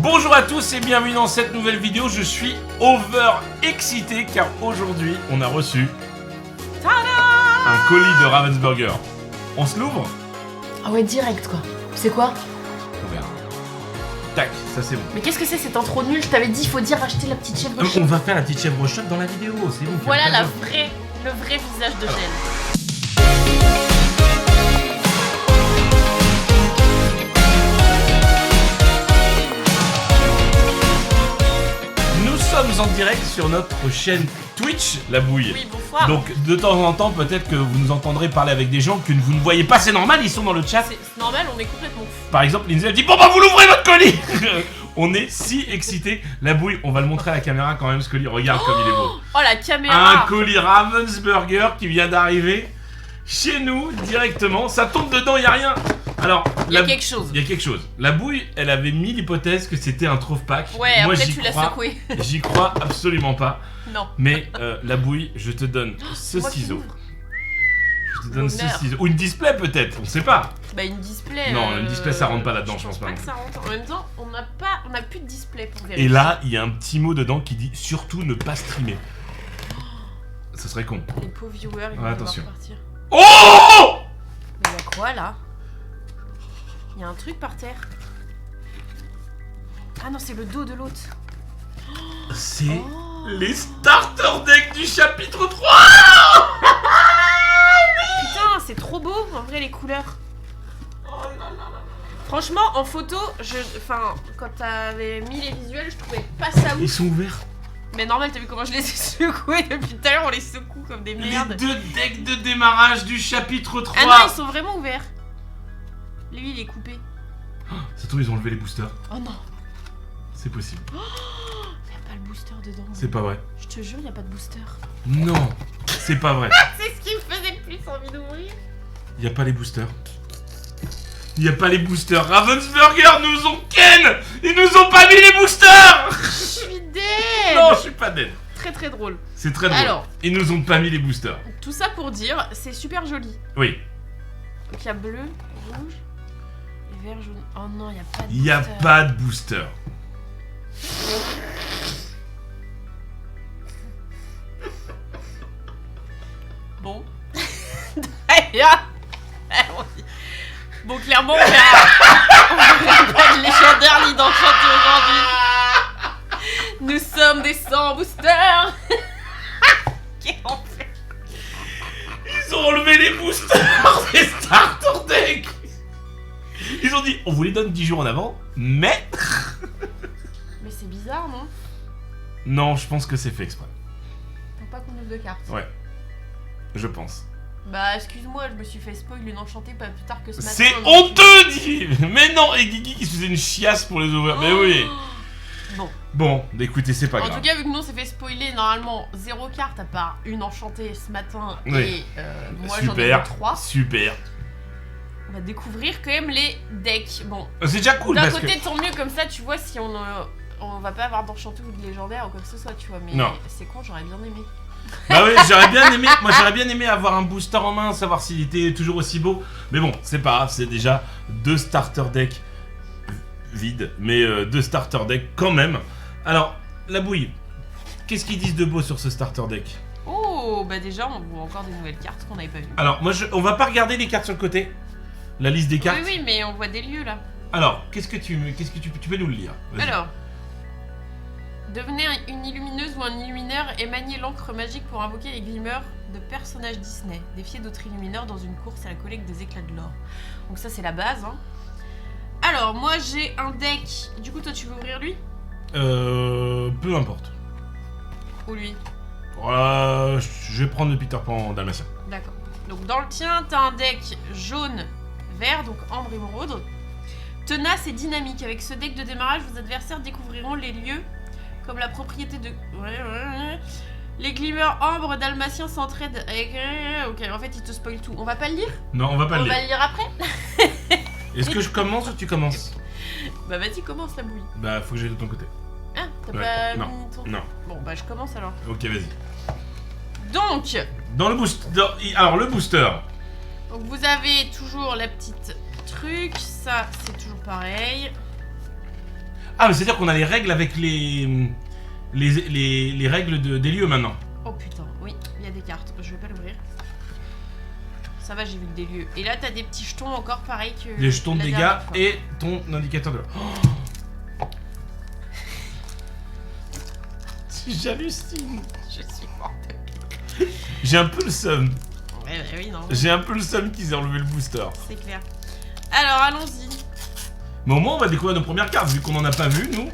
Bonjour à tous et bienvenue dans cette nouvelle vidéo. Je suis over excité car aujourd'hui on a reçu un colis de Ravensburger. On se l'ouvre? Ah ouais, direct quoi. C'est quoi? On verra. Tac, ça c'est bon. Mais qu'est-ce que c'est cette intro nulle? Je t'avais dit, il faut dire acheter la petite chèvre On va faire la petite chèvre choc dans la vidéo, c'est bon. Voilà le vrai visage de Gel. Nous sommes en direct sur notre chaîne Twitch, la bouille. Oui, bonsoir. Donc de temps en temps, peut-être que vous nous entendrez parler avec des gens que vous ne voyez pas, c'est normal, ils sont dans le chat. C'est normal, on est complètement fou. Par exemple, Lindsay elle dit bon bah vous l'ouvrez votre colis. On est si excités. La bouille, on va le montrer à la caméra quand même ce colis. Regarde comme il est beau. Oh la caméra. Un colis Ravensburger qui vient d'arriver chez nous directement. Ça tombe dedans, il y a rien. Alors, il y a quelque chose. Il y a quelque chose. La bouille, elle avait mis l'hypothèse que c'était un trove pack. Ouais, moi, après tu l'as secoué. J'y crois absolument pas. Non. Mais la bouille, je te donne ce ciseau. Je te donne ce ciseau. Ou une display peut-être, on sait pas. Bah une display. Non, une display ça rentre pas là-dedans, je pense pas. Que ça rentre. En même temps, on n'a plus de display pour vérifier. Et là, il y a un petit mot dedans qui dit surtout ne pas streamer. Ça serait con. Les pauvres viewers, ils vont attention. devoir partir. Oh! Mais y'a quoi là? Il y a un truc par terre. Ah non, c'est le dos de l'autre. C'est les starter decks du chapitre 3. Putain, c'est trop beau en vrai les couleurs. Franchement, en photo, quand t'avais mis les visuels, je trouvais pas ça ouf. Ils sont ouverts. Mais normal, t'as vu comment je les ai secoués depuis tout à l'heure, on les secoue comme des merdes. Les deux decks de démarrage du chapitre 3. Ah non, ils sont vraiment ouverts. Lui, il est coupé. Ça se trouve, ils ont enlevé les boosters. Oh non. C'est possible. Y'a pas le booster dedans. C'est pas vrai. Je te jure, y'a pas de booster. Non, c'est pas vrai. C'est ce qui me faisait le plus envie d'ouvrir. Y a pas les boosters. Y a pas les boosters. Ravensburger nous ont ken. Ils nous ont pas mis les boosters. Je suis dead. Non, je suis pas dead. Très très drôle. C'est très drôle. Alors, ils nous ont pas mis les boosters. tout ça pour dire, c'est super joli. Oui. Donc il y a bleu, rouge et vert, jaune. Oh non, il y a pas de Y a booster. pas de booster. Bon. Bon, clairement, on verra pas de légendaire ni d'enchanté aujourd'hui. Nous sommes des 100 boosters. Quel enfer. Ils ont enlevé les boosters des starter decks. Ils ont dit, on vous les donne 10 jours en avant, mais... Mais c'est bizarre, non? Non, je pense que c'est fait exprès. Faut pas qu'on ouvre de cartes. Ouais. Je pense. Bah, excuse-moi, je me suis fait spoil une enchantée pas plus tard que ce matin. C'est honteux, dit. Mais non, et Guigui qui se faisait une chiasse pour les ouvrir. Mais oui. Bon. Bon, écoutez, c'est pas En grave. tout cas, vu que nous on s'est fait spoiler normalement 0 carte à part une enchantée ce matin Oui. et moi j'en ai eu 3. Super. On va découvrir quand même les decks. Bon, C'est déjà cool d'un parce côté que... tant mieux comme ça, tu vois, si on va pas avoir d'enchanté ou de légendaire ou quoi que ce soit, tu vois. Mais Non. c'est con, j'aurais bien aimé. Bah oui, j'aurais bien aimé. Moi, j'aurais bien aimé avoir un booster en main, savoir s'il était toujours aussi beau. Mais bon, c'est pas grave, c'est déjà 2 starter decks vides, mais 2 starter decks quand même. Alors, la bouille, qu'est-ce qu'ils disent de beau sur ce starter deck? Oh, bah déjà on voit encore des nouvelles cartes qu'on n'avait pas vues. Alors, moi, on va pas regarder les cartes sur le côté. La liste des cartes. Oui, mais on voit des lieux là. Alors, qu'est-ce que tu peux nous le lire? Vas-y. Alors, devenez une illumineuse ou un illumineur et maniez l'encre magique pour invoquer les glimmers de personnages Disney. Défiez d'autres illumineurs dans une course à la collecte des éclats de l'or. Donc ça c'est la base. Hein. Alors, moi j'ai un deck. Du coup, toi tu veux ouvrir lui? Peu importe. Ou lui? Je vais prendre le Peter Pan dalmatien. D'accord. Donc dans le tien, t'as un deck jaune-vert, donc ambre émeraude. Tenace et dynamique. Avec ce deck de démarrage, vos adversaires découvriront les lieux comme la propriété de... Les glimmers ambre dalmatien s'entraident avec... Ok, en fait, ils te spoilent tout. On va pas le lire? Non, on va pas On le va lire. le lire après? Est-ce que je commence ou tu commences? Bah vas-y, commence la bouille. Bah, faut que j'aille de ton côté. Ah, t'as Ouais. pas Non. mis ton... Non. Bon, bah je commence alors. Ok, vas-y. Donc, Dans le boost... Alors, le booster. Donc vous avez toujours la petite truc, ça c'est toujours pareil. Ah, mais c'est-à-dire qu'on a les règles avec les règles des lieux maintenant. Oh putain, oui, il y a des cartes. Je vais pas l'ouvrir. Ça va, j'ai vu des lieux. Et là, t'as des petits jetons encore pareil que. Les jetons de la dégâts dernière fois. et ton indicateur de. J'hallucine. Je suis morte. J'ai un peu le seum. Ouais, bah oui, non. J'ai un peu le seum qu'ils aient enlevé le booster. C'est clair. Alors, allons-y. Mais au moins, on va découvrir nos premières cartes, vu qu'on en a pas vu, nous.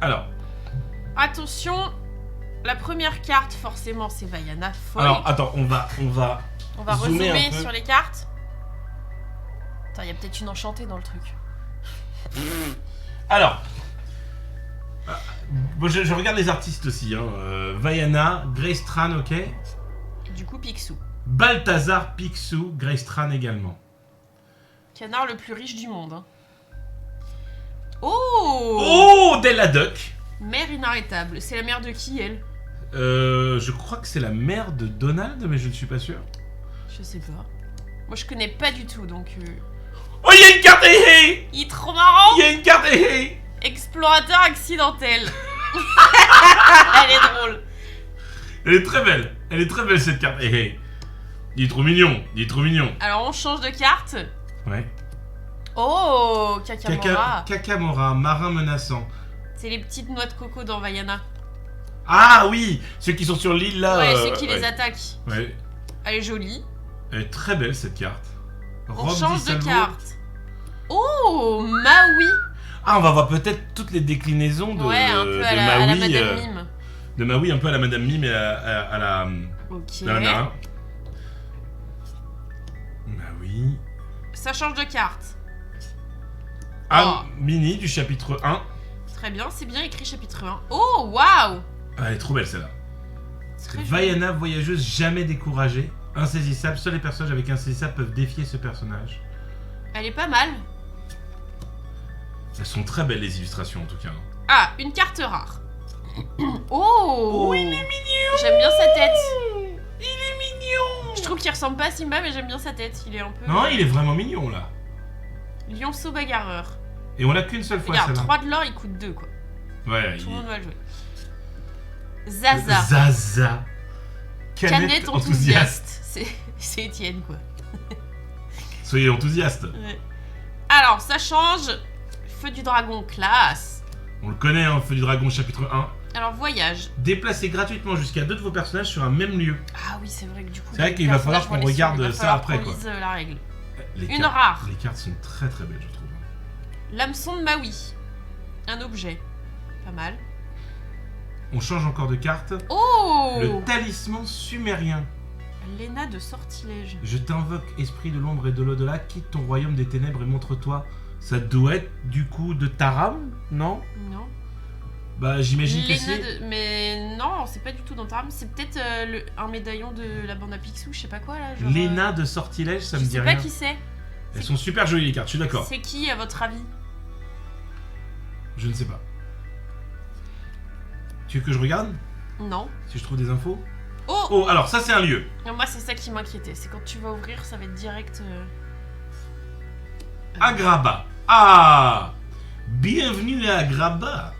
Alors. Attention, la première carte, forcément, c'est Vaiana folle. Alors, attends, on va On va zoomer un rezoomer peu. sur les cartes. Attends, il y a peut-être une enchantée dans le truc. Alors. Bon, je regarde les artistes aussi. Hein. Vaiana, Greystran, ok. Du coup, Picsou. Balthazar, Picsou, Greystran également. Canard le plus riche du monde. Hein. Oh, Oh, Della Duck. Mère inarrêtable. C'est la mère de qui, elle? Je crois que c'est la mère de Donald, mais je ne suis pas sûr. Je sais pas. Moi, je connais pas du tout, donc... Oh, il y a une carte hé. Il est trop marrant. Il y a une carte hé. Explorateur accidentel. Elle est drôle. Elle est très belle. Elle est très belle, cette carte hé. Il est trop mignon. Il est trop mignon. Alors, on change de carte. Ouais. Oh, Kakamora. Kakamora, marin menaçant. C'est les petites noix de coco dans Vaiana. Ah oui, ceux qui sont sur l'île là. Ouais, ceux qui les ouais. attaquent. Ouais. Elle est jolie. Elle est très belle cette carte. On Robe change de d'Isalvo. carte. Oh, Maui. Ah, on va voir peut-être toutes les déclinaisons de, Ouais, un peu de à la Maui. Madame Mime. De Maui, un peu à la Madame Mime et à la. Ok. Nana. Maui. Ça change de carte. Ah, Oh. Mini du chapitre 1. Très bien, c'est bien écrit chapitre 1. Oh, waouh. Ah, elle est trop belle celle-là. Très joli. Vaiana, voyageuse jamais découragée. Insaisissable, seuls les personnages avec insaisissable peuvent défier ce personnage. Elle est pas mal. Elles sont très belles les illustrations en tout cas. Ah, une carte rare. Oh, il est mignon. J'aime bien sa tête. Il est mignon. Je trouve qu'il ressemble pas à Simba, mais j'aime bien sa tête. Il est un peu... Non, il est vraiment mignon là. Lionceau bagarreur. Et on l'a qu'une seule fois Regarde, celle-là. 3 de l'or, il coûte 2 quoi. Ouais, Tout le monde va le jouer. Zaza. Zaza. Canette enthousiaste. C'est Étienne quoi. Soyez enthousiastes. Ouais. Alors, ça change. Feu du dragon, classe. On le connaît, hein, Feu du Dragon chapitre 1. Alors, voyage. Déplacez gratuitement jusqu'à 2 de vos personnages sur un même lieu. Ah oui, c'est vrai que du coup... C'est vrai les qu'il va falloir personnages, qu'on on les regarde suit, il va ça falloir après, qu'on quoi. lise, la règle. Les Une cartes- rare. Les cartes sont très très belles, je trouve. L'hameçon de Maui. Un objet. Pas mal. On change encore de carte. Oh, Le talisman sumérien. Léna de sortilège. Je t'invoque, esprit de l'ombre et de l'au-delà, quitte ton royaume des ténèbres et montre-toi. Ça doit être du coup de Taram, non? Non. Bah j'imagine que Léna c'est. de... Mais non, c'est pas du tout dans ta rame. C'est peut-être un médaillon de la bande à Picsou, je sais pas quoi là. Genre, Léna de sortilège, ça je me dit sais pas rien. qui c'est. Elles sont super jolies les cartes, je suis d'accord. C'est qui à votre avis? Je ne sais pas. Tu veux que je regarde? Non. Si je trouve des infos? Oh, Oh, alors ça c'est un lieu. non, moi c'est ça qui m'inquiétait. C'est quand tu vas ouvrir, ça va être direct. Agrabah. Ah! Bienvenue à Agrabah.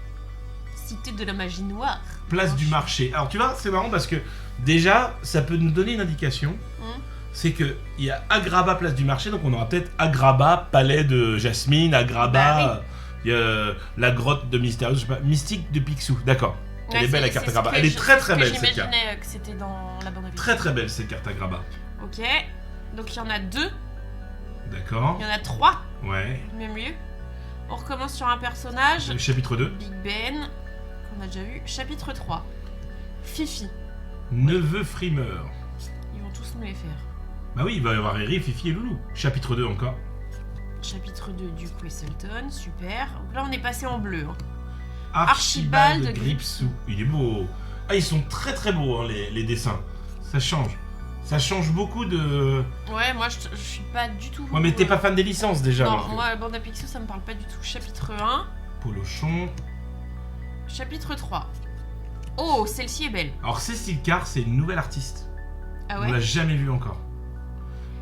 Cité de la magie noire. Place du marché. Alors tu vois, c'est marrant parce que déjà, ça peut nous donner une indication. Hmm. C'est que il y a Agrabah, place du marché, donc on aura peut-être Agrabah, palais de Jasmine, Agrabah, Bah il y a la grotte de Mystérieux, je sais pas, mystique de Picsou, d'accord. Elle Ouais, est belle la c'est carte ce Agrabah. que Elle est je- très c'est très ce que belle cette carte. J'imaginais que c'était dans la bande à Picsou. Très très belle cette carte Agrabah. Ok. Donc il y en a 2. D'accord. Il y en a 3. Ouais. Même lieu. On recommence sur un personnage. Chapitre 2. Big Ben. Qu'on a déjà vu. Chapitre 3. Fifi. Neveu frimeur. Ils vont tous nous les faire. Bah oui, il va y avoir Riri, Fifi et Loulou. Chapitre 2 encore. Chapitre 2 du Questleton. Super. Donc là on est passé en bleu. Hein. Archibald Archibald Gripsou. Il est beau. Ah, ils sont très très beaux hein, les dessins. Ça change. Ça change beaucoup de. Ouais, moi je suis pas du tout. Ouais, mais t'es pas fan des licences déjà. Non, donc. moi la bande à Picsou ça me parle pas du tout. Chapitre 1. Polochon. Chapitre 3. Oh, celle-ci est belle. Alors, Cécile Carr, c'est une nouvelle artiste. Ah On l'a ouais. jamais vue encore.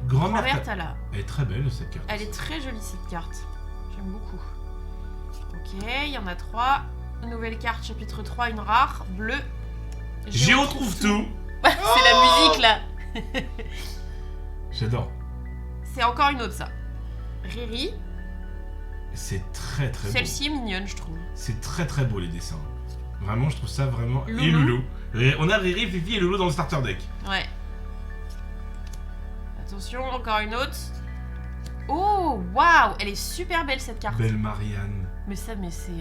Grand-mère. Grand-mère Tala. Elle est très belle cette carte. Elle est très jolie cette carte. J'aime beaucoup. il y en a 3. Nouvelle carte, chapitre 3, une rare, bleue. Géo trouve tout. C'est la musique là. J'adore. C'est encore une autre ça. Riri. C'est très très beau. Celle-ci est mignonne, je trouve. C'est très très beau les dessins. Vraiment, je trouve ça vraiment... Loulou. Et Loulou. On a Riri, Fifi et Loulou dans le starter deck. Ouais. Attention, encore une autre. Oh, waouh, elle est super belle cette carte. Belle Marianne. Mais c'est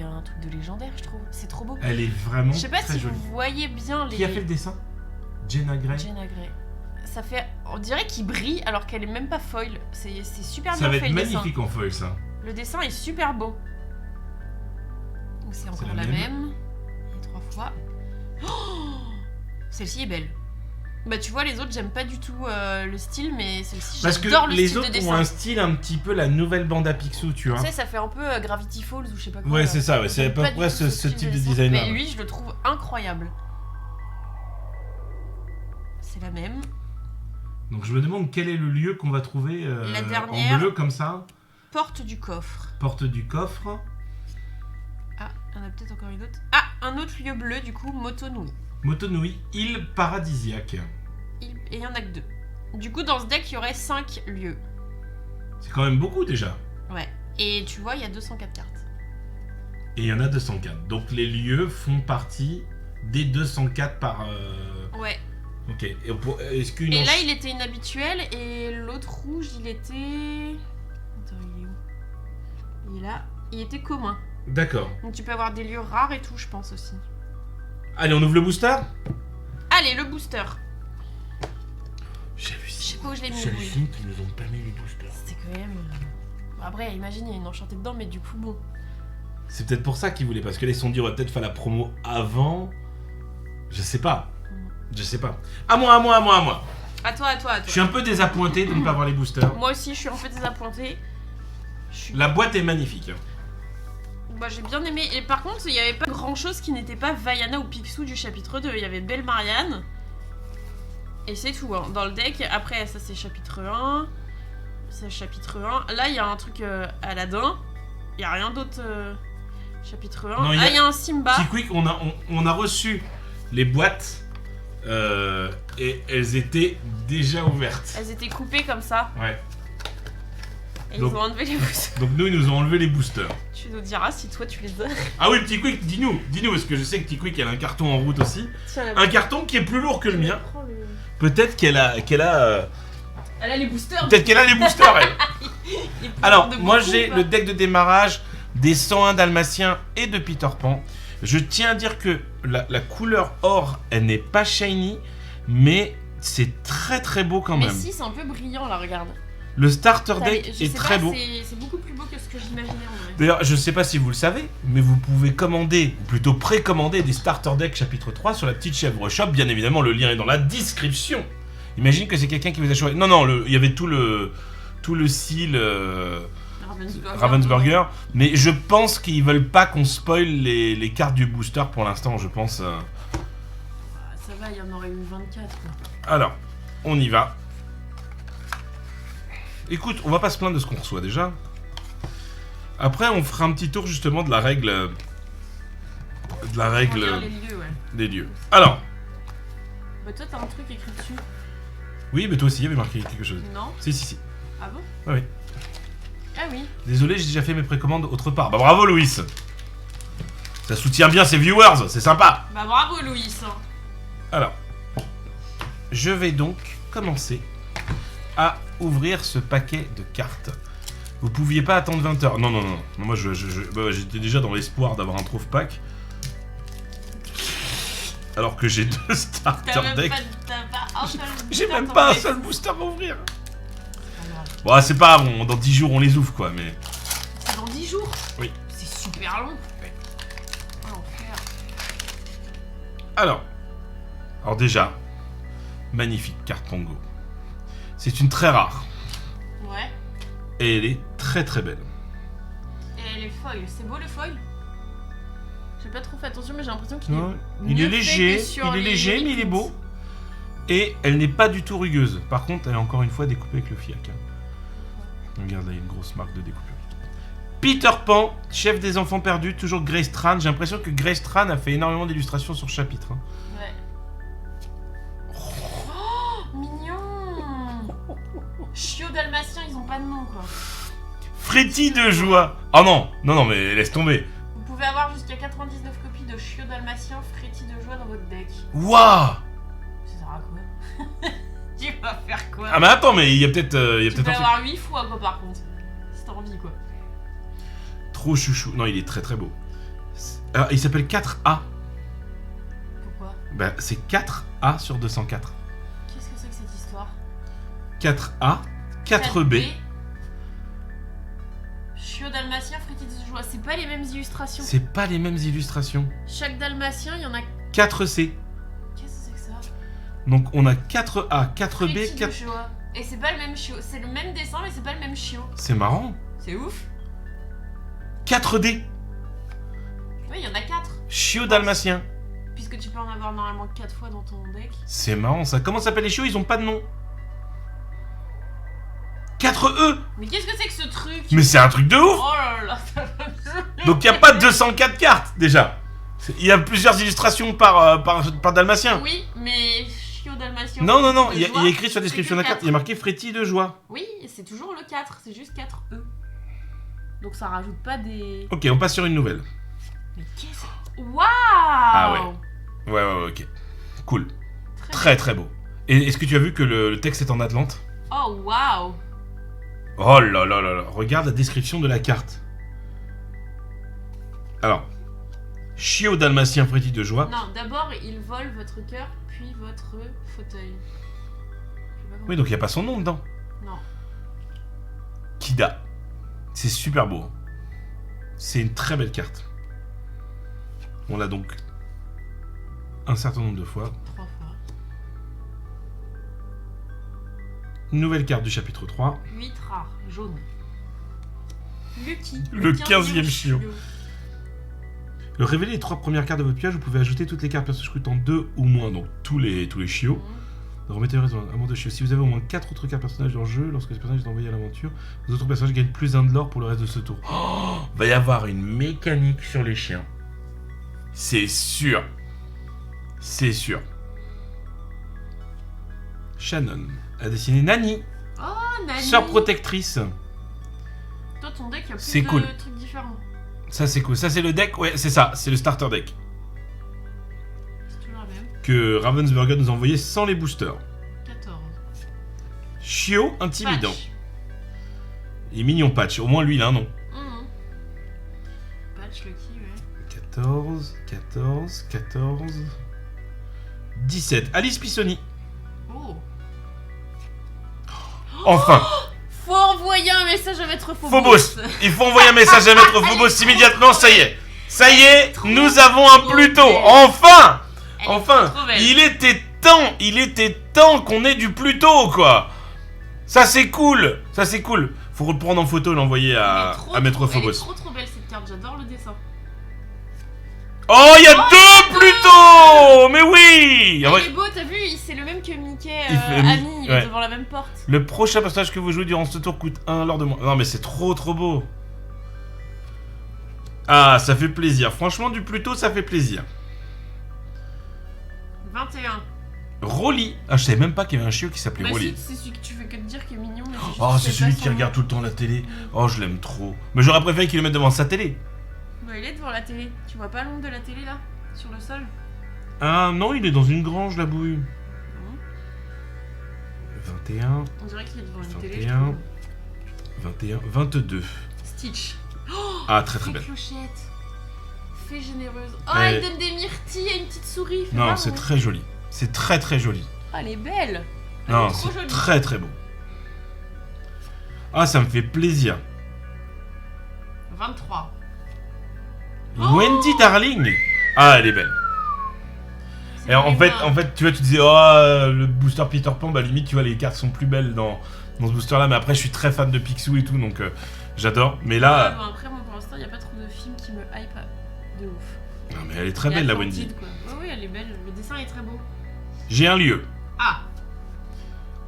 un truc de légendaire, je trouve. C'est trop beau. Elle est vraiment Je sais pas très si jolie. vous voyez bien les... Qui a fait le dessin? Jenna Gray. Jenna Gray. Ça fait... On dirait qu'il brille alors qu'elle est même pas foil. C'est super Ça bien va fait être le dessin. magnifique en foil ça. Le dessin est super beau. Donc c'est encore la même. Et 3 fois. Oh, celle-ci est belle. Bah tu vois, les autres j'aime pas du tout le style, mais celle-ci Parce que j'adore le les style de autres dessin. ont un style un petit peu la nouvelle bande à Picsou, tu vois. Tu sais, ça fait un peu Gravity Falls ou je sais pas quoi. Ouais, là. c'est ça, ouais, c'est à J'aime peu pas du près tout ce style type de dessin. design là. Mais lui, je le trouve incroyable. C'est la même. Donc je me demande quel est le lieu qu'on va trouver La en dernière. bleu comme ça. Porte du coffre. Porte du coffre. Ah, il y en a peut-être encore une autre. Ah, un autre lieu bleu du coup, Motonui. Motonui, île paradisiaque. Et il y en a que 2. Du coup, dans ce deck, il y aurait 5 lieux. C'est quand même beaucoup déjà. Ouais. Et tu vois, il y a 204 cartes. Et il y en a 204. Donc les lieux font partie des 204 par... Ouais. Ok. Est-ce qu'une... Et là, il était inhabituel et l'autre rouge, il était... Attends, il est où? Il est là. Il était commun. D'accord. Donc tu peux avoir des lieux rares et tout, je pense aussi. Allez, on ouvre le booster. Allez, le booster. J'ai vu Je sais pas où je l'ai mis. C'est le oui. film qui nous ont pas mis les boosters. C'était quand même... Bon, après, imagine, il y a une enchantée dedans, mais du coup, bon. C'est peut-être pour ça qu'ils voulaient, parce que là ils se sont dit on va peut-être faire la promo avant. Je sais pas. Je sais pas. À moi. À toi. Je suis un peu désappointé de ne pas avoir les boosters. Moi aussi, je suis un peu désappointée. La boîte est magnifique. Bah, j'ai bien aimé. Et par contre, il n'y avait pas grand-chose qui n'était pas Vaiana ou Picsou du chapitre 2. Il y avait Belle Marianne. Et c'est tout, hein. Dans le deck. Après, ça, c'est chapitre 1. C'est chapitre 1. Là, il y a un truc Aladdin. Il n'y a rien d'autre... Chapitre 1. Non, Il y a un Simba. Petit quick, on a reçu les boîtes et elles étaient déjà ouvertes. Elles étaient coupées comme ça. Ouais. Et Donc- ils ont enlevé les boosters. Donc nous, ils nous ont enlevé les boosters. Tu nous diras si toi, tu les as. Ah oui, Petit quick, dis-nous, parce que je sais que Petit quick, elle a un carton en route aussi. Tiens, Un carton qui est plus lourd que le mien. prends le- Peut-être qu'elle a Elle a les boosters. peut-être qu'elle a les boosters, elle. Les plus Alors, de moi beaucoup, j'ai quoi. le deck de démarrage des 101 Dalmatiens et de Peter Pan. Je tiens à dire que la couleur or, elle n'est pas shiny, mais c'est très très beau quand Mais même. si, c'est un peu brillant là, regarde. Le starter T'as deck les- je est sais très pas, beau. C'est beaucoup plus beau que ce que j'imaginais en vrai. D'ailleurs, je sais pas si vous le savez, mais vous pouvez commander, ou plutôt précommander des starter deck chapitre 3 sur la petite chèvre shop. Bien évidemment, le lien est dans la description. Imagine que c'est quelqu'un qui vous a choisi. Non, il y avait tout le style Ravensburger, mais je pense qu'ils veulent pas qu'on spoil les cartes du booster pour l'instant, je pense. Ça va, il y en aurait eu 24 quoi. Alors, on y va. Écoute, on va pas se plaindre de ce qu'on reçoit déjà. Après, on fera un petit tour justement de la règle. Regarde les lieux, ouais. Des lieux. Alors, Bah toi, t'as un truc écrit dessus. oui, mais toi aussi, il y avait marqué quelque chose. Non? Si. Ah bon? Oui. Ah oui. Désolé, j'ai déjà fait mes précommandes autre part. Bah bravo, Louis. Ça soutient bien ses viewers, c'est sympa. Bah bravo, Louis. Alors, je vais donc commencer à ouvrir ce paquet de cartes. Vous pouviez pas attendre 20 heures. Non. Moi, j'étais déjà dans l'espoir d'avoir un Trove Pack. Alors que j'ai 2 starter decks. T'as pas un seul J'ai booster même dans pas un le seul deck. booster à ouvrir. Alors, Bon, c'est pas grave, dans 10 jours on les ouvre quoi, mais... C'est dans 10 jours? Oui. C'est super long. Oh, l'enfer. Alors déjà, magnifique carte Pongo. C'est une très rare. Ouais. Et elle est très très belle. Et les foils, c'est beau le foil? J'ai pas trop fait attention, mais j'ai l'impression qu'il Ouais. est. Il est mieux fait léger, que sur il est les léger, mais il est beau. Et elle n'est pas du tout rugueuse. Par contre, elle est encore une fois découpée avec le fiac. Regarde là, il y a une grosse marque de découpure. Peter Pan, chef des enfants perdus, toujours Grace Tran. J'ai l'impression que Grace Tran a fait énormément d'illustrations sur ce chapitre. Hein. Ouais. Oh, mignon. Chiot dalmatien, ils ont pas de nom quoi. Freddy de joie. Oh non, non, mais laisse tomber. Vous pouvez avoir jusqu'à 99 copies de Chiot dalmatien Freddy de joie dans votre deck. Waouh. Ça sert à quoi? Tu vas faire quoi? Ah mais attends, mais il y a peut-être Tu peux l'avoir 8 fois quoi par contre. Si t'as envie quoi. Trop chouchou. Non, il est très très beau. Alors, il s'appelle 4A. Pourquoi? Bah, c'est 4A sur 204. Qu'est-ce que c'est que cette histoire? 4A, 4B. Chiot dalmatien, Freddy de joie. C'est pas les mêmes illustrations. C'est pas les mêmes illustrations. Chaque dalmatien, il y en a. 4C. Qu'est-ce que c'est que ça? Donc on a 4A, 4B, Freddy 4... de joie. Et c'est pas le même chiot. C'est le même dessin, mais c'est pas le même chiot. C'est marrant. C'est ouf. 4D. Oui, il y en a 4. Chiot dalmatien. Puisque tu peux en avoir normalement 4 fois dans ton deck. C'est marrant ça. Comment s'appellent les chiots? Ils ont pas de nom. 4E. Mais qu'est-ce que c'est que ce truc? Mais c'est un truc de ouf. Oh là là, ça va me saouler. Donc il n'y a pas 204 cartes déjà. Il y a plusieurs illustrations par dalmatien. Oui, mais chiot dalmatien. Non, de il y joie, a écrit sur la description de la c'est que carte, il y a marqué Freddy de joie. Oui, c'est toujours le 4, c'est juste 4E. Donc ça rajoute pas des... Ok, on passe sur une nouvelle. Mais qu'est-ce que... Waouh! Ah ouais, ok. Cool. Très Très beau. Et est-ce que tu as vu que le texte est en Atlante? Oh waouh! Oh là là là là, regarde la description de la carte. Alors, chiot dalmatien Freddy de joie. Non, d'abord il vole votre cœur, puis votre fauteuil. Je sais pas comment- Oui, donc il n'y a pas son nom dedans. Non. Kida. C'est super beau. C'est une très belle carte. On l'a donc un certain nombre de fois. 3 fois. Nouvelle carte du chapitre 3. 8 rares, jaune. Lucky. Le 15e chiot. Le révéler les 3 premières cartes de votre pioche, vous pouvez ajouter toutes les cartes perso scrutant 2 ou moins, donc tous les chiots. Remettez un amour de chiot. Si vous avez au moins 4 autres cartes personnages en jeu, lorsque ce personnage est envoyé à l'aventure, vos autres personnages gagnent plus 1 de l'or pour le reste de ce tour. Oh, va y avoir une mécanique sur les chiens. C'est sûr. C'est sûr. Shannon a dessiné Nani, Oh, Nani. sœur protectrice. Toi, ton deck, il y a plus C'est de cool. trucs différents. Ça c'est cool. Ça c'est le deck, ouais c'est ça, c'est le starter deck. C'est toujours la même. Que Ravensburger nous a envoyé sans les boosters. 14. Chiot intimidant. Patch. Il est mignon Patch, au moins lui il a un nom. Mhm. Patch Lucky, ouais. 14. 17. Alice Pisoni. Oh. Enfin. Faut envoyer un message à Maître Phobos. Phobos. Il faut envoyer un message à Maître Phobos immédiatement, ça y est. Ça y est, nous avons un Pluto. Enfin. Elle est Enfin. trop belle. Il était temps qu'on ait du Pluto, quoi. Ça c'est cool. Faut le prendre en photo et l'envoyer Elle est à Maître Elle est Phobos. trop belle cette carte, j'adore le dessin. Oh, il y a 2 Pluto. Mais oui. Il est beau, t'as vu, c'est le même que Mickey Il fait- Ami, il ouais. est devant la même porte. Le prochain personnage que vous jouez durant ce tour coûte 1 lors de moins. Non mais c'est trop beau. Ah, ça fait plaisir. Franchement, du Pluto, ça fait plaisir. 21. Rolly. Ah, je savais même pas qu'il y avait un chiot qui s'appelait Bah Rolly. si, c'est celui que tu fais que de dire qu'il est mignon, mais juste Oh, que c'est tu sais celui pas qui son regarde nom. tout le temps la télé. Oh, je l'aime trop. Mais j'aurais préféré qu'il le mette devant sa télé. Bah il est devant la télé. Tu vois pas l'ombre de la télé là? Sur le sol? Ah non, il est dans une grange, la bouille. Non. 21, On dirait qu'il est devant une télé, je 21, trouve. 21, 22. Stitch. Ah, très Fée belle. clochette. Fée généreuse. Oh, Mais- elle donne des myrtilles à une petite souris. fais Non, voir, c'est ouais. très joli. C'est très joli. Oh, elle est belle. Elle Non, est trop c'est jolie. très beau. Ah, ça me fait plaisir. 23. Wendy Darling. Ah, elle est belle. C'est Et en vraiment- fait, tu vois, tu disais, oh, le booster Peter Pan, bah limite, tu vois, les cartes sont plus belles dans ce booster-là. Mais après, je suis très fan de Picsou et tout, donc j'adore. Mais Ouais, là, bon, après, moi, pour l'instant, il n'y a pas trop de films qui me hype de ouf. non, mais elle est très Il y a belle, la Atlantide, Wendy. quoi. Oui, elle est belle. Le dessin est très beau. J'ai un lieu. Ah,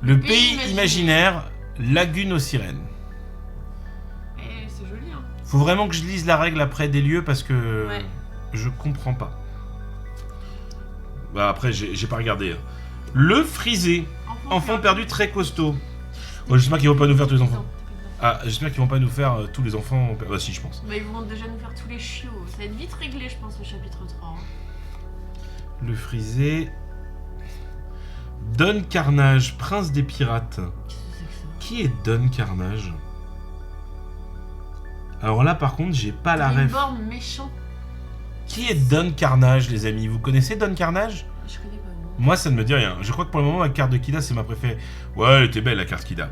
Le Pays pays imaginaire, Lagune aux sirènes. c'est joli, hein. Faut vraiment que je lise la règle après des lieux parce que Ouais. je comprends pas. Bah après, j'ai pas regardé. Le frisé. Enfant perdu très costaud. Ouais, j'espère qu'ils vont pas nous faire tous les enfants. Ah, j'espère qu'ils vont pas nous faire tous les enfants. Bah si, je pense. Bah, ils vont déjà nous faire tous les chiots. Ça va être vite réglé, je pense, au chapitre 3. hein. Le frisé. Don Carnage, prince des pirates. Qu'est-ce que c'est que ça? Qui est Don Carnage? Alors là, par contre, j'ai pas la ref. Dragonborn méchant. Qui est Don Carnage, les amis? Vous connaissez Don Carnage? Je connais pas. Non. Moi, ça ne me dit rien. Je crois que pour le moment, la carte de Kida, c'est ma préférée. Ouais, elle était belle, la carte Kida.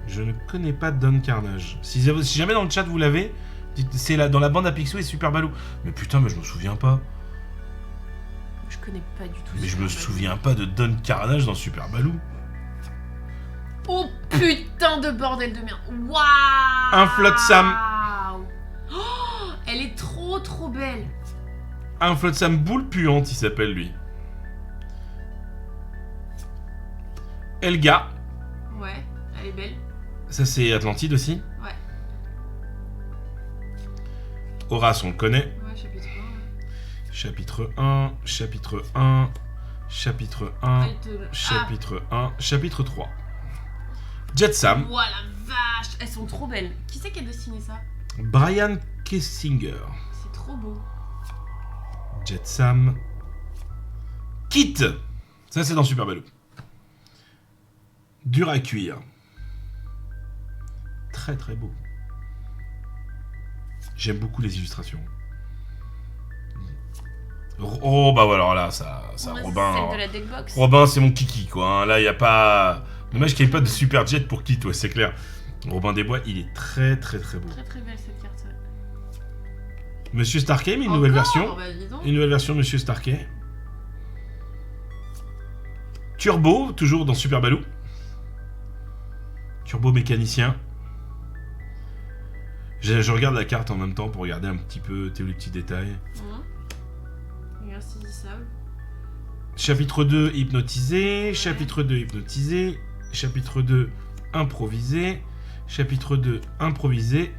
Je ne connais pas Don Carnage. Si jamais dans le chat vous l'avez, c'est là, dans la bande à Picsou et Super Baloo. Mais putain, mais je me souviens pas. Je connais pas du tout. Mais je me Super souviens pas de Don Carnage dans Super Baloo. Baloo. Oh putain de bordel de merde. Waouh. Un Flotsam. Oh, elle est trop belle. Un Flotsam boule puante, il s'appelle lui. Elga. Ouais, elle est belle. Ça, c'est Atlantide aussi. Ouais. Horace, on le connaît. Ouais, chapitre 1. Chapitre 1, chapitre 1, chapitre 1, chapitre 1, chapitre 3. Jetsam, Ouah la vache, elles sont trop belles. Qui c'est qui a dessiné ça? Brian Kessinger. C'est trop beau. Jetsam. Kit. Ça, c'est dans Super Baloo. Dur à cuire. Très très beau. J'aime beaucoup les illustrations. Oh bah voilà, là, ça Ouais, Robin. c'est celle de la deckbox. Robin, c'est mon kiki, quoi. hein. Là, il n'y a pas... Dommage qu'il n'y ait pas de super jet pour Kit, ouais, c'est clair. Robin des Bois, il est très très très beau. Très belle cette carte. Ouais. Monsieur Starkey, une nouvelle version. Bah, dis donc. Une nouvelle version de Monsieur Starkey. Turbo, toujours dans Super Baloo. Turbo mécanicien. Je regarde la carte en même temps pour regarder un petit peu les petits détails. Il est insaisissable. Chapitre 2, hypnotisé. Chapitre 2, hypnotisé. Chapitre 2, improvisé. Chapitre 2, improvisé.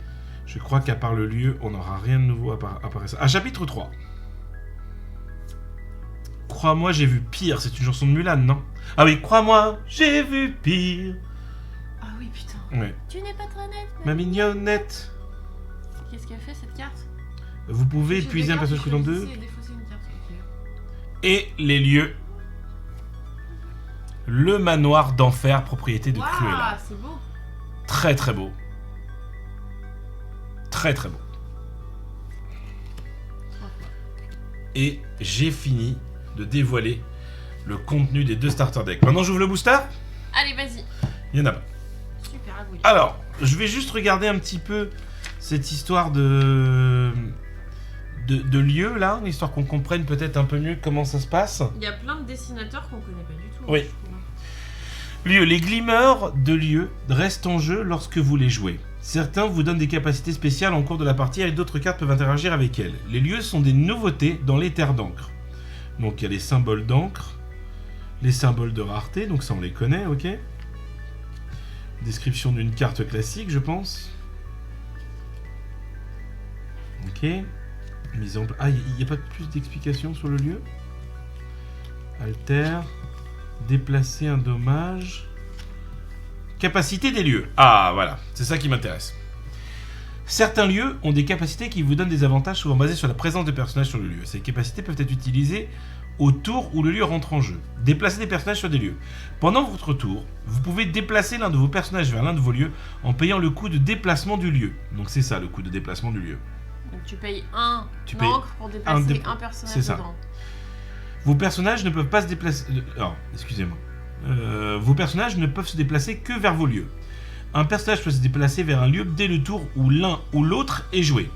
Je crois qu'à part le lieu, on n'aura rien de nouveau à part ça. Ah, chapitre 3. Crois-moi, j'ai vu pire. C'est une chanson de Mulan, non? Ah oui, crois-moi, j'ai vu pire. Ah oui, putain. Ouais. Tu n'es pas très nette. Ma mignonnette. Qu'est-ce qu'elle fait cette carte? Vous pouvez J'ai épuiser des un cartes, personnage coûtant 2. choisissez et défaussez une carte, ok. Et les lieux. Le manoir d'enfer, propriété de Waouh, Cruella. c'est beau. Très très beau. Très très beau. Et j'ai fini de dévoiler le contenu des 2 starter decks. Maintenant j'ouvre le booster. Allez, vas-y. Il y en a pas. Super, à vous. Alors, je vais juste regarder un petit peu cette histoire de lieu là, histoire qu'on comprenne peut-être un peu mieux comment ça se passe. Il y a plein de dessinateurs qu'on connaît pas du tout. Oui. je trouve. Lieu, les glimmers de lieu restent en jeu lorsque vous les jouez. Certains vous donnent des capacités spéciales en cours de la partie et d'autres cartes peuvent interagir avec elles. Les lieux sont des nouveautés dans les terres d'encre. Donc il y a les symboles d'encre, les symboles de rareté, donc ça on les connaît, ok. Description d'une carte classique, je pense. Ok. Mise en place. Ah, il n'y a pas plus d'explications sur le lieu. Alter. Déplacer un dommage. Capacité des lieux. Ah, voilà. C'est ça qui m'intéresse. Certains lieux ont des capacités qui vous donnent des avantages souvent basés sur la présence de personnages sur le lieu. Ces capacités peuvent être utilisées au tour où le lieu rentre en jeu. Déplacer des personnages sur des lieux. Pendant votre tour, vous pouvez déplacer l'un de vos personnages vers l'un de vos lieux en payant le coût de déplacement du lieu. Donc c'est ça le coût de déplacement du lieu. Donc tu payes un Tu payes encre pour déplacer un c'est personnage ça. dedans. Vos personnages ne peuvent pas se déplacer... Alors, excusez-moi. Vos personnages ne peuvent se déplacer que vers vos lieux. Un personnage peut se déplacer vers un lieu dès le tour où l'un ou l'autre est joué.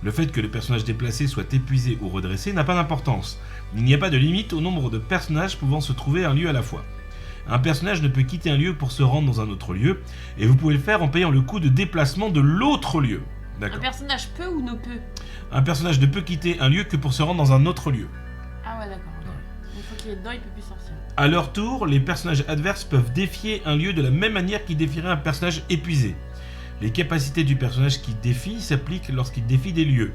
Le fait que le personnage déplacé soit épuisé ou redressé n'a pas d'importance. Il n'y a pas de limite au nombre de personnages pouvant se trouver à un lieu à la fois. Un personnage ne peut quitter un lieu pour se rendre dans un autre lieu, et vous pouvez le faire en payant le coût de déplacement de l'autre lieu. Un D'accord. personnage peut ou ne peut? Un personnage ne peut quitter un lieu que pour se rendre dans un autre lieu. Ah ouais, d'accord. ok. Une fois qu'il est dedans, il peut plus sortir. À leur tour, les personnages adverses peuvent défier un lieu de la même manière qu'ils défieraient un personnage épuisé. Les capacités du personnage qui défie s'appliquent lorsqu'il défie des lieux.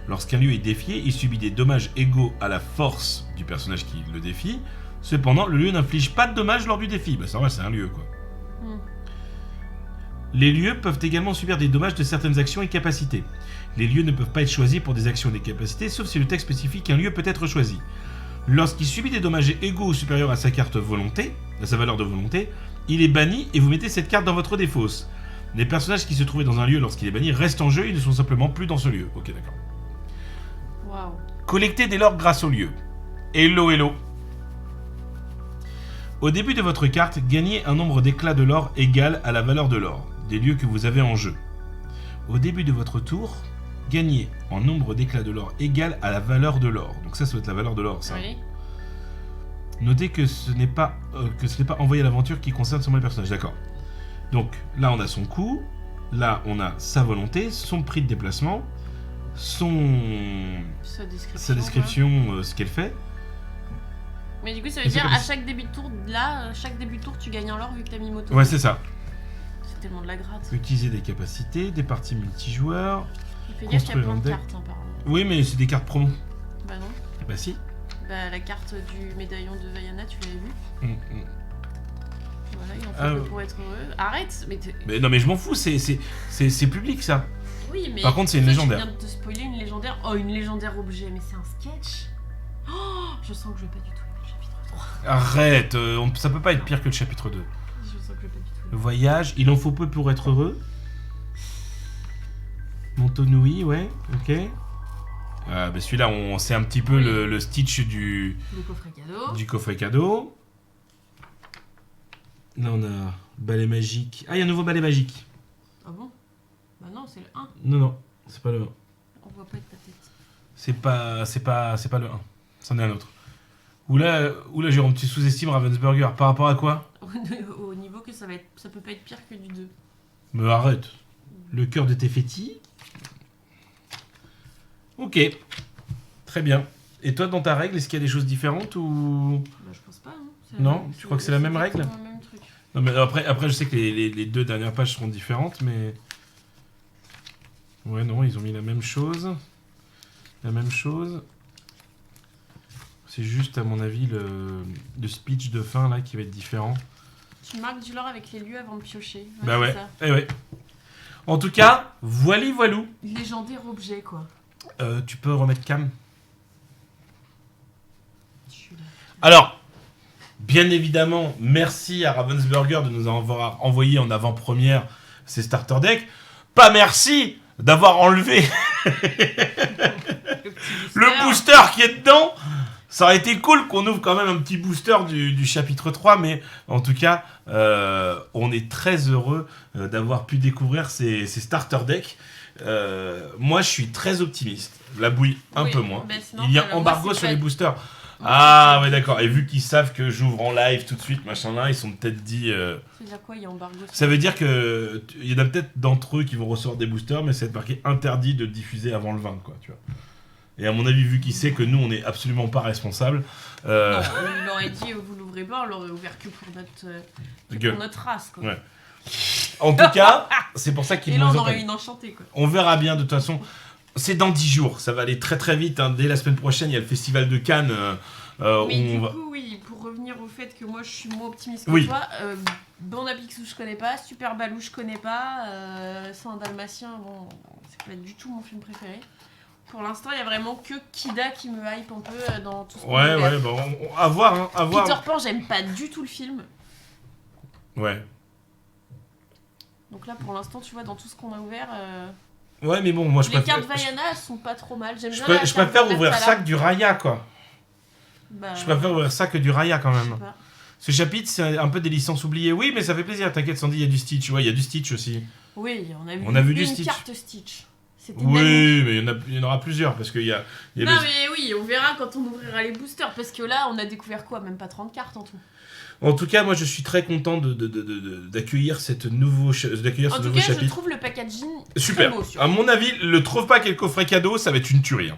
Lorsqu'un lieu est défié, il subit des dommages égaux à la force du personnage qui le défie. Cependant, le lieu n'inflige pas de dommages lors du défi. Bah, c'est normal, c'est un lieu, quoi. Les lieux peuvent également subir des dommages de certaines actions et capacités. Les lieux ne peuvent pas être choisis pour des actions et des capacités, sauf si le texte spécifie qu'un lieu peut être choisi. Lorsqu'il subit des dommages égaux ou supérieurs à sa carte volonté, à sa valeur de volonté, il est banni et vous mettez cette carte dans votre défausse. Les personnages qui se trouvaient dans un lieu lorsqu'il est banni restent en jeu, ils ne sont simplement plus dans ce lieu. Ok, d'accord. Waouh. Collectez des l'or grâce au lieu. Hello, hello. Au début de votre carte, gagnez un nombre d'éclats de l'or égal à la valeur de l'or, des lieux que vous avez en jeu. Au début de votre tour, gagnez en nombre d'éclats de l'or égal à la valeur de l'or. Donc ça doit être la valeur de l'or, ça. Oui. Notez que ce n'est pas envoyé à l'aventure qui concerne seulement les personnages. D'accord. Donc là, on a son coût. Là, on a sa volonté, son prix de déplacement, sa description, ce qu'elle fait. Mais du coup, ça veut dire à chaque début de tour, chaque début de tour, tu gagnes en l'or vu que t'as mis moto. Ouais, c'est ça. C'est tellement de la gratte. Utiliser des capacités, des parties multijoueurs. Il fait gaffe qu'il y a plein de cartes, apparemment. Oui, mais c'est des cartes promo. Bah non. Bah si. Bah la carte du médaillon de Vaiana, tu l'avais vu. Voilà, il en faut peu pour être heureux. Arrête, mais non, mais je m'en fous, c'est public ça. Oui, mais. Par contre, c'est une légendaire. Tu viens de te spoiler une légendaire. Oh, une légendaire objet, mais c'est un sketch. Oh, je sens que je vais pas du tout aimer le chapitre 3. Arrête, ça peut pas être pire que le chapitre 2. Je sens que je vais pas du tout aimer. Le voyage, il en faut peu pour être heureux. Montonui, ouais, ok. Bah celui-là, c'est un petit peu le Stitch du coffret cadeau. Là, on a balai magique. Ah, il y a un nouveau balai magique. Ah bon? Bah non, c'est le 1. Non, c'est pas le 1. On voit pas de ta tête. C'est pas le 1. C'en est un autre. Oula, Jérôme, tu sous-estimes Ravensburger. Par rapport à quoi? Au niveau que ça peut pas être pire que du 2. Mais arrête. Le cœur de tes fétis. Ok. Très bien. Et toi, dans ta règle, est-ce qu'il y a des choses différentes ou... Bah, je pense pas. Hein. Non, tu crois que c'est la même règle? Le même truc. Non, mais après, je sais que les deux dernières pages seront différentes, mais... Ouais, non, ils ont mis la même chose. C'est juste, à mon avis, le speech de fin, là, qui va être différent. Tu marques du lore avec les lieux avant de piocher. Ouais, bah ouais, ouais. En tout cas, voilou. Légendaire objet, quoi. Tu peux remettre Cam? Alors, bien évidemment, merci à Ravensburger de nous avoir envoyé en avant-première ces starter decks. Pas merci d'avoir enlevé le booster qui est dedans. Ça aurait été cool qu'on ouvre quand même un petit booster du chapitre 3, mais en tout cas, on est très heureux d'avoir pu découvrir ces starter decks. Moi, je suis très optimiste. La bouille, un peu moins. Il y a embargo sur les boosters. Ah ouais, d'accord. Et vu qu'ils savent que j'ouvre en live tout de suite, machin là, ils sont peut-être dit... Ça veut dire quoi, il y a embargo? Ça veut dire que il y en a peut-être d'entre eux qui vont recevoir des boosters, mais c'est marqué interdit de diffuser avant le 20, quoi, tu vois. Et à mon avis, vu qu'il sait que nous, on n'est absolument pas responsables... Non, on l'aurait dit, vous l'ouvrez pas, on l'aurait ouvert que pour notre race, quoi. Ouais. En tout cas, c'est pour ça qu'ils nous ont... Et là, on aurait une enchantée, quoi. On verra bien, de toute façon. C'est dans 10 jours, ça va aller très très vite. Hein. Dès la semaine prochaine, il y a le festival de Cannes. Oui, pour revenir au fait que moi, je suis moins optimiste que toi, Banda Picsou, je connais pas, Super Balou, je connais pas, C'est un Dalmatien, bon, c'est pas du tout mon film préféré. Pour l'instant, il y a vraiment que Kida qui me hype un peu dans tout ce qu'on a Ouais, bon, à voir, hein, à voir. Peter Pan, j'aime pas du tout le film. Ouais. Donc là, pour l'instant, tu vois, dans tout ce qu'on a ouvert... Ouais, mais bon, moi je préfère... Les cartes Vaiana, elles sont pas trop mal. J'aime bien je préfère ouvrir ça que du Raya, quoi. Bah, je préfère ouvrir ça que du Raya, quand même. Je sais pas. Ce chapitre, c'est un peu des licences oubliées. Oui, mais ça fait plaisir, t'inquiète, Sandy, il y a du Stitch. Ouais, il y a du Stitch aussi. Oui, on a vu du une Stitch. Carte Stitch. Oui, mais il y en aura plusieurs, parce qu'il y a... Non, mais oui, on verra quand on ouvrira les boosters, parce que là, on a découvert quoi? Même pas 30 cartes en tout. En tout cas, moi je suis très content d'accueillir ce nouveau chapitre. En tout cas, je trouve le packaging super. Très beau. À mon avis, le trouve pas quel coffret cadeau, ça va être une tuerie. Hein.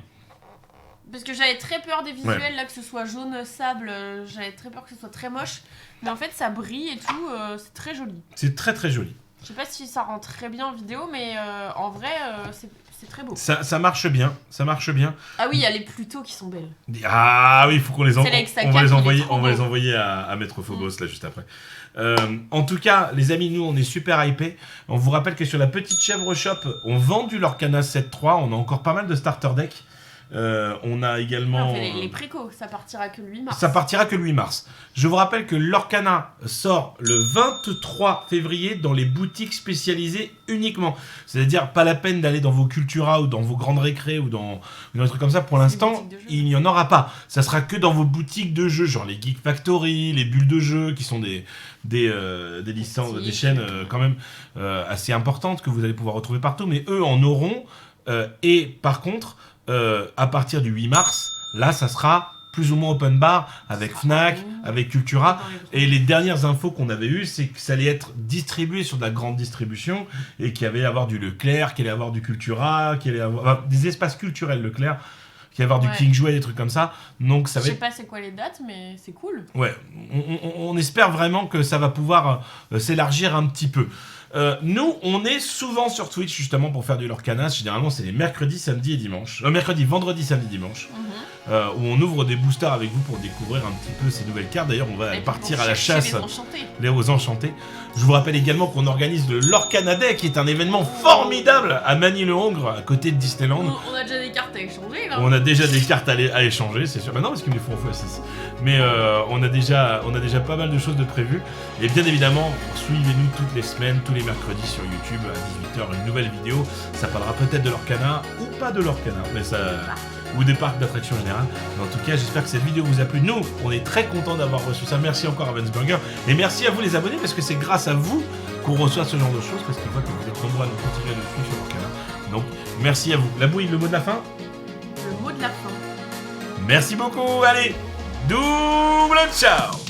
Parce que j'avais très peur des visuels, là, que ce soit jaune sable, j'avais très peur que ce soit très moche. Mais en fait, ça brille et tout, c'est très joli. C'est très très joli. Je sais pas si ça rend très bien en vidéo, mais en vrai, c'est très beau. Ça marche bien, ça marche bien. Ah oui, il y a les Pluto qui sont belles. Ah oui, il faut qu'on les envoie. On va les envoyer à Maître Phobos là juste après. En tout cas, les amis, nous on est super hypés. On vous rappelle que sur la petite chèvre shop, on vend du Lorcana 7.3. On a encore pas mal de starter deck. On a également... les précos, ça partira que le 8 mars. Ça partira que le 8 mars. Je vous rappelle que Lorcana sort le 23 février dans les boutiques spécialisées uniquement. C'est-à-dire pas la peine d'aller dans vos Cultura ou dans vos grandes récré ou dans un truc comme ça. Pour l'instant, il n'y en aura pas. Ça sera que dans vos boutiques de jeux, genre les Geek Factory, les Bulles de jeux, qui sont des licences, des chaînes quand même assez importantes que vous allez pouvoir retrouver partout. Mais eux en auront. Et par contre... à partir du 8 mars, là ça sera plus ou moins open bar avec Fnac, avec Cultura. Et les dernières infos qu'on avait eues, c'est que ça allait être distribué sur de la grande distribution et qu'il allait y avoir du Leclerc, qu'il allait y avoir du Cultura, qu'il allait y avoir des espaces culturels Leclerc, qu'il allait y avoir du King Jouet, des trucs comme ça. Donc ça va. Je sais pas c'est quoi les dates, mais c'est cool. Ouais, on espère vraiment que ça va pouvoir s'élargir un petit peu. Nous, on est souvent sur Twitch justement pour faire du Lorcana. Généralement, c'est les mercredis, samedi et dimanche. Vendredi, samedi, dimanche. Où on ouvre des boosters avec vous pour découvrir un petit peu ces nouvelles cartes. D'ailleurs, on va partir à la chasse aux Enchantés. Je vous rappelle également qu'on organise le Lorcana Day, qui est un événement formidable à Magny-le-Hongre, à côté de Disneyland. On a déjà des cartes à échanger là. On a déjà des cartes à échanger, c'est sûr. Bah non, parce qu'ils me les font en x6. Mais on a déjà pas mal de choses de prévues. Et bien évidemment, suivez-nous toutes les semaines, tous les mercredis sur YouTube à 18h, une nouvelle vidéo. Ça parlera peut-être de Lorcana ou pas de Lorcana, mais ça... ou des parcs d'attractions en général. Mais en tout cas, j'espère que cette vidéo vous a plu. Nous, on est très contents d'avoir reçu ça. Merci encore à Vensburger. Et merci à vous les abonnés, parce que c'est grâce à vous qu'on reçoit ce genre de choses, parce qu'ils voient que vous êtes nombreux à nous continuer à nous suivre sur Lorcana. Donc, merci à vous. La bouille, le mot de la fin ? Le mot de la fin. Merci beaucoup. Allez, double ciao.